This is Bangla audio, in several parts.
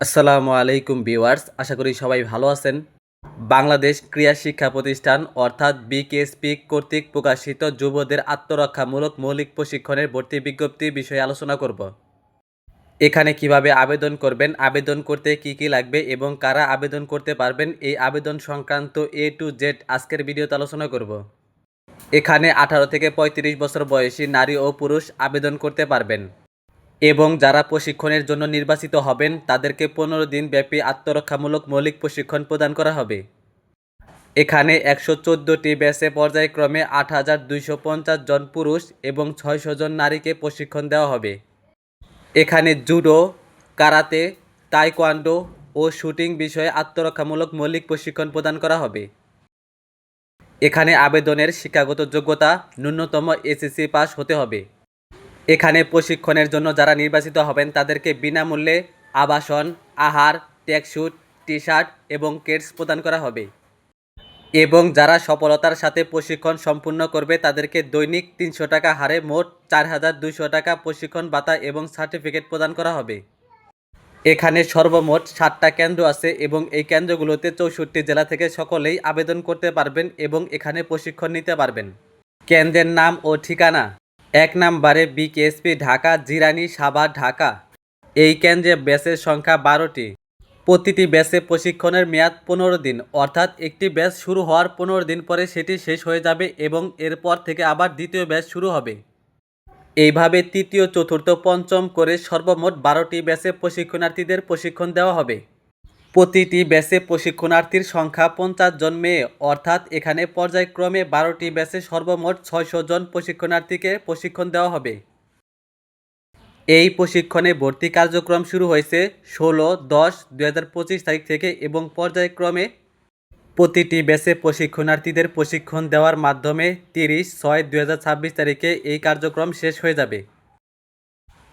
আসসালামু আলাইকুম ভিউয়ার্স, আশা করি সবাই ভালো আছেন। বাংলাদেশ ক্রীড়া শিক্ষা প্রতিষ্ঠান অর্থাৎ বিকেএসপি কর্তৃক প্রকাশিত যুবদের আত্মরক্ষামূলক মৌলিক প্রশিক্ষণের ভর্তি বিজ্ঞপ্তি বিষয়ে আলোচনা করব। এখানে কিভাবে আবেদন করবেন, আবেদন করতে কি কি লাগবে এবং কারা আবেদন করতে পারবেন, এই আবেদন সংক্রান্ত A to Z আজকের ভিডিওতে আলোচনা করব। এখানে 18 থেকে 35 বছর বয়সী নারী ও পুরুষ আবেদন করতে পারবেন এবং যারা প্রশিক্ষণের জন্য নির্বাচিত হবেন তাদেরকে 15 দিন ব্যাপী আত্মরক্ষামূলক মৌলিক প্রশিক্ষণ প্রদান করা হবে। এখানে 114টি ব্যাচে পর্যায়ক্রমে 8,250 জন পুরুষ এবং 600 জন নারীকে প্রশিক্ষণ দেওয়া হবে। এখানে জুডো, কারাতে, তাইকোয়ান্ডো ও শুটিং বিষয়ে আত্মরক্ষামূলক মৌলিক প্রশিক্ষণ প্রদান করা হবে। এখানে আবেদনের শিক্ষাগত যোগ্যতা ন্যূনতম এসএসসি পাস হতে হবে। এখানে প্রশিক্ষণের জন্য যারা নির্বাচিত হবেন তাদেরকে বিনামূল্যে আবাসন, আহার, ট্র্যাকস্যুট, টি-শার্ট এবং কেডস প্রদান করা হবে এবং যারা সফলতার সাথে প্রশিক্ষণ সম্পূর্ণ করবে তাদেরকে দৈনিক 300 টাকা হারে মোট 4,200 টাকা প্রশিক্ষণ ভাতা এবং সার্টিফিকেট প্রদান করা হবে। এখানে সর্বমোট 7টা কেন্দ্র আছে এবং এই কেন্দ্রগুলোতে 64 জেলা থেকে সকলেই আবেদন করতে পারবেন এবং এখানে প্রশিক্ষণ নিতে পারবেন। কেন্দ্রের নাম ও ঠিকানা: 1 নম্বরে বিকেএসপি ঢাকা, জিরানী, সাভার, ঢাকা। এই কেন্দ্রে ব্যাচের সংখ্যা 12টি। প্রতিটি ব্যাচে প্রশিক্ষণের মেয়াদ 15 দিন, অর্থাৎ একটি ব্যাচ শুরু হওয়ার 15 দিন পরে সেটি শেষ হয়ে যাবে এবং এরপর থেকে আবার দ্বিতীয় ব্যাচ শুরু হবে। এইভাবে তৃতীয়, চতুর্থ, পঞ্চম করে সর্বমোট 12টি ব্যাচে প্রশিক্ষণার্থীদের প্রশিক্ষণ দেওয়া হবে। প্রতিটি ব্যাচে প্রশিক্ষণার্থীর সংখ্যা 50 জন মেয়ে, অর্থাৎ এখানে পর্যায়ক্রমে 12টি ব্যাচে সর্বমোট 600 জন প্রশিক্ষণার্থীকে প্রশিক্ষণ দেওয়া হবে। এই প্রশিক্ষণে ভর্তি কার্যক্রম শুরু হয়েছে 16/10/2025 তারিখ থেকে এবং পর্যায়ক্রমে প্রতিটি ব্যাচে প্রশিক্ষণার্থীদের প্রশিক্ষণ দেওয়ার মাধ্যমে 30/6/2026 তারিখে এই কার্যক্রম শেষ হয়ে যাবে।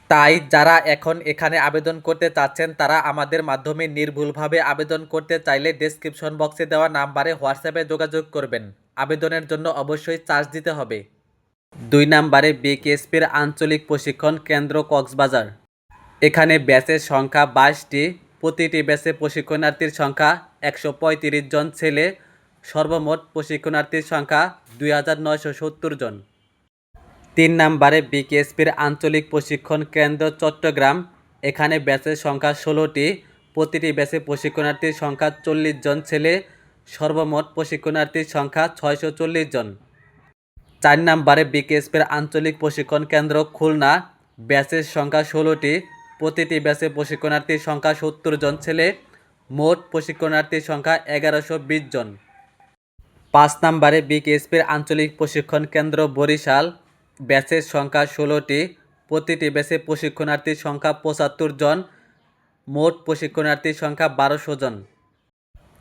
তাই যারা এখন এখানে আবেদন করতে চাচ্ছেন তারা আমাদের মাধ্যমে নির্ভুলভাবে আবেদন করতে চাইলে ডেসক্রিপশন বক্সে দেওয়া নাম্বারে হোয়াটসঅ্যাপে যোগাযোগ করবেন। আবেদনের জন্য অবশ্যই চার্জ দিতে হবে। 2 নম্বরে বিকেএসপির আঞ্চলিক প্রশিক্ষণ কেন্দ্র কক্সবাজার। এখানে ব্যাচের সংখ্যা 22টি। প্রতিটি ব্যাচে প্রশিক্ষণার্থীর সংখ্যা 135 জন ছেলে। সর্বমোট প্রশিক্ষণার্থীর সংখ্যা 2,970 জন। 3 নম্বরে বিকেএসপির আঞ্চলিক প্রশিক্ষণ কেন্দ্র চট্টগ্রাম। এখানে ব্যাচের সংখ্যা 16টি। প্রতিটি ব্যাচে প্রশিক্ষণার্থীর সংখ্যা 40 জন ছেলে। সর্বমোট প্রশিক্ষণার্থীর সংখ্যা 640 জন। 4 নম্বরে বিকেএসপির আঞ্চলিক প্রশিক্ষণ কেন্দ্র খুলনা। ব্যাচের সংখ্যা 16টি। প্রতিটি ব্যাচে প্রশিক্ষণার্থীর সংখ্যা 70 জন ছেলে। মোট প্রশিক্ষণার্থীর সংখ্যা 1120 জন। 5 নম্বরে বিকেএসপির আঞ্চলিক প্রশিক্ষণ কেন্দ্র বরিশাল। ব্যাচের সংখ্যা 16টি। প্রতিটি ব্যাচে প্রশিক্ষণার্থীর সংখ্যা 75 জন। মোট প্রশিক্ষণার্থীর সংখ্যা 1200 জন।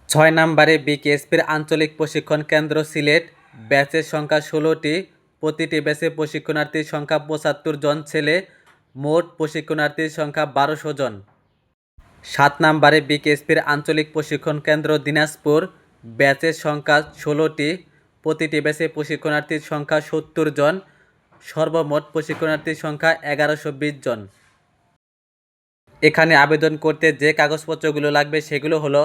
6 নম্বরে বিকেএসপির আঞ্চলিক প্রশিক্ষণ কেন্দ্র সিলেট। ব্যাচের সংখ্যা 16টি। প্রতিটি ব্যাচে প্রশিক্ষণার্থীর সংখ্যা 75 জন ছেলে। মোট প্রশিক্ষণার্থীর সংখ্যা 1200 জন। 7 নম্বরে বিকেএসপির আঞ্চলিক প্রশিক্ষণ কেন্দ্র দিনাজপুর। ব্যাচের সংখ্যা 16টি। প্রতিটি ব্যাচে প্রশিক্ষণার্থীর সংখ্যা 70 জন। সর্বমোট প্রশিক্ষণার্থীর সংখ্যা 1120 জন। এখানে আবেদন করতে যে কাগজপত্রগুলো লাগবে সেগুলো হলো: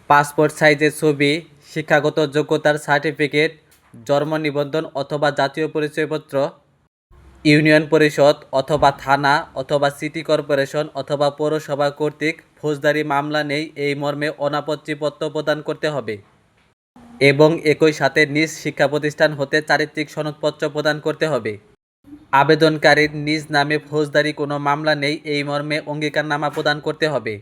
পাসপোর্ট সাইজের ছবি, শিক্ষাগত যোগ্যতার সার্টিফিকেট, জন্ম নিবন্ধন অথবা জাতীয় পরিচয়পত্র, ইউনিয়ন পরিষদ অথবা থানা অথবা সিটি কর্পোরেশন অথবা পৌরসভা কর্তৃক ফৌজদারি মামলা নেই এই মর্মে অনাপত্তিপত্র প্রদান করতে হবে এবং একই সাথে নিজ শিক্ষা প্রতিষ্ঠান হতে চারিত্রিক সনদপত্র প্রদান করতে হবে। আবেদনকারীর নিজ নামে ফৌজদারি কোনো মামলা নেই এই মর্মে অঙ্গীকারনামা প্রদান করতে হবে।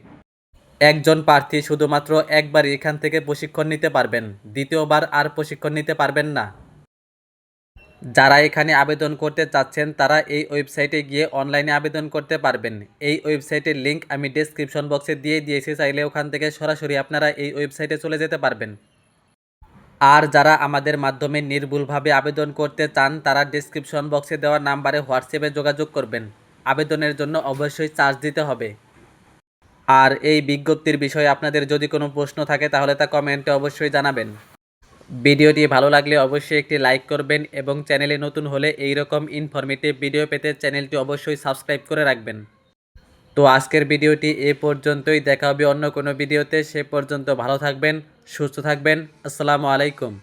একজন প্রার্থী শুধুমাত্র একবারই এখান থেকে প্রশিক্ষণ নিতে পারবেন, দ্বিতীয়বার আর প্রশিক্ষণ নিতে পারবেন না। যারা এখানে আবেদন করতে চাচ্ছেন তারা এই ওয়েবসাইটে গিয়ে অনলাইনে আবেদন করতে পারবেন। এই ওয়েবসাইটের লিঙ্ক আমি ডেসক্রিপশন বক্সে দিয়ে দিয়েছি, চাইলে ওখান থেকে সরাসরি আপনারা এই ওয়েবসাইটে চলে যেতে পারবেন। আর যারা আমাদের মাধ্যমে নির্ভুলভাবে আবেদন করতে চান তারা ডেসক্রিপশন বক্সে দেওয়া নাম্বারে হোয়াটসঅ্যাপে যোগাযোগ করবেন। আবেদনের জন্য অবশ্যই চার্জ দিতে হবে। আর এই বিজ্ঞপ্তির বিষয়ে আপনাদের যদি কোনো প্রশ্ন থাকে তাহলে তা কমেন্টে অবশ্যই জানাবেন। ভিডিওটি ভালো লাগলে অবশ্যই একটি লাইক করবেন এবং চ্যানেলে নতুন হলে এই রকম ইনফরমেটিভ ভিডিও পেতে চ্যানেলটি অবশ্যই সাবস্ক্রাইব করে রাখবেন। তো আজকের ভিডিওটি এ পর্যন্তই, দেখা হবে অন্য কোনো ভিডিওতে। সে পর্যন্ত ভালো থাকবেন, সুস্থ থাকবেন। আসসালামু আলাইকুম।